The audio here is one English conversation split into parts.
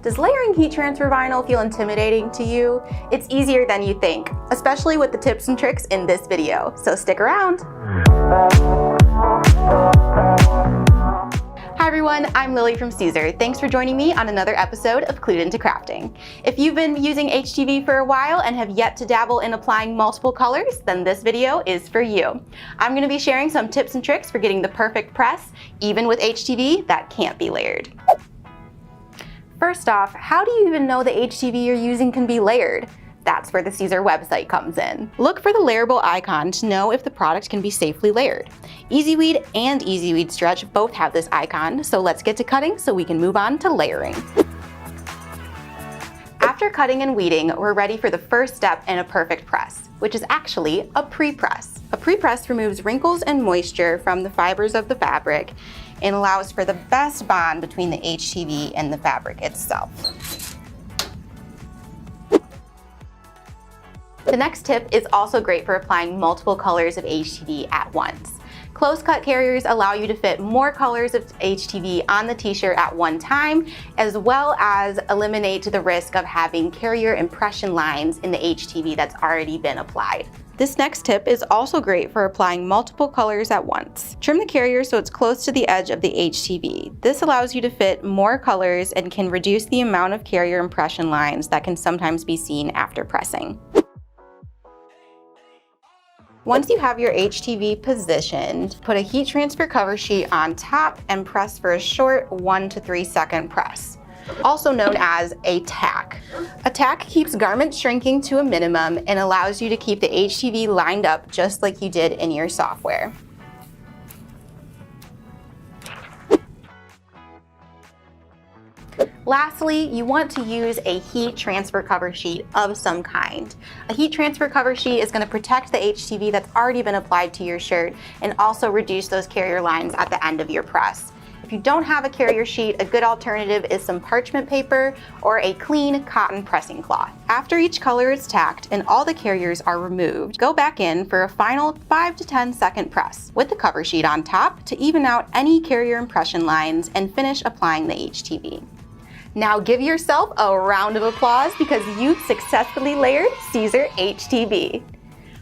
Does layering heat transfer vinyl feel intimidating to you? It's easier than you think, especially with the tips and tricks in this video, so stick around. Hi everyone, I'm Lily from Siser. Thanks for joining me on another episode of Clued Into Crafting. If you've been using HTV for a while and have yet to dabble in applying multiple colors, then this video is for you. I'm going to be sharing some tips and tricks for getting the perfect press, even with HTV that can't be layered. First off, how do you even know the HTV you're using can be layered? That's where the Siser website comes in. Look for the layerable icon to know if the product can be safely layered. EasyWeed and EasyWeed Stretch both have this icon, so let's get to cutting so we can move on to layering. After cutting and weeding, we're ready for the first step in a perfect press, which is actually a pre-press. A pre-press removes wrinkles and moisture from the fibers of the fabric and allows for the best bond between the HTV and the fabric itself. The next tip is also great for applying multiple colors of HTV at once. Close cut carriers allow you to fit more colors of HTV on the t-shirt at one time, as well as eliminate the risk of having carrier impression lines in the HTV that's already been applied. This next tip is also great for applying multiple colors at once. Trim the carrier so it's close to the edge of the HTV. This allows you to fit more colors and can reduce the amount of carrier impression lines that can sometimes be seen after pressing. Once you have your HTV positioned, put a heat transfer cover sheet on top and press for a short 1 to 3 second press, also known as a tack. A tack keeps garment shrinking to a minimum and allows you to keep the HTV lined up just like you did in your software. Lastly, you want to use a heat transfer cover sheet of some kind. A heat transfer cover sheet is going to protect the HTV that's already been applied to your shirt and also reduce those carrier lines at the end of your press. If you don't have a carrier sheet, a good alternative is some parchment paper or a clean cotton pressing cloth. After each color is tacked and all the carriers are removed, go back in for a final 5 to 10 second press with the cover sheet on top to even out any carrier impression lines and finish applying the HTV. Now give yourself a round of applause because you've successfully layered Siser HTV.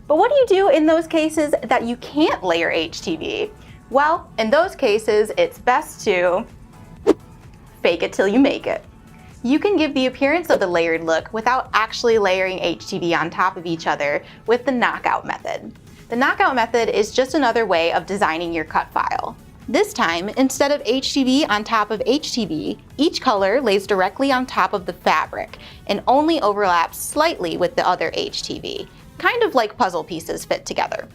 But what do you do in those cases that you can't layer HTV? Well, in those cases, it's best to fake it till you make it. You can give the appearance of the layered look without actually layering HTV on top of each other with the knockout method. The knockout method is just another way of designing your cut file. This time, instead of HTV on top of HTV, each color lays directly on top of the fabric and only overlaps slightly with the other HTV, kind of like puzzle pieces fit together.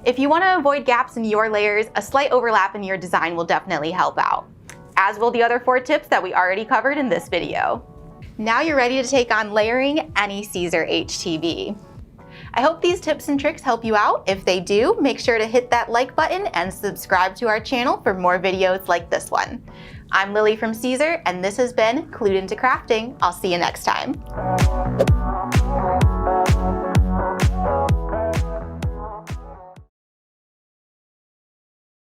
If you want to avoid gaps in your layers, a slight overlap in your design will definitely help out, as will the other 4 tips that we already covered in this video. Now you're ready to take on layering any Siser HTV. I hope these tips and tricks help you out. If they do, make sure to hit that like button and subscribe to our channel for more videos like this one. I'm Lily from Siser, and this has been Clued Into Crafting. I'll see you next time.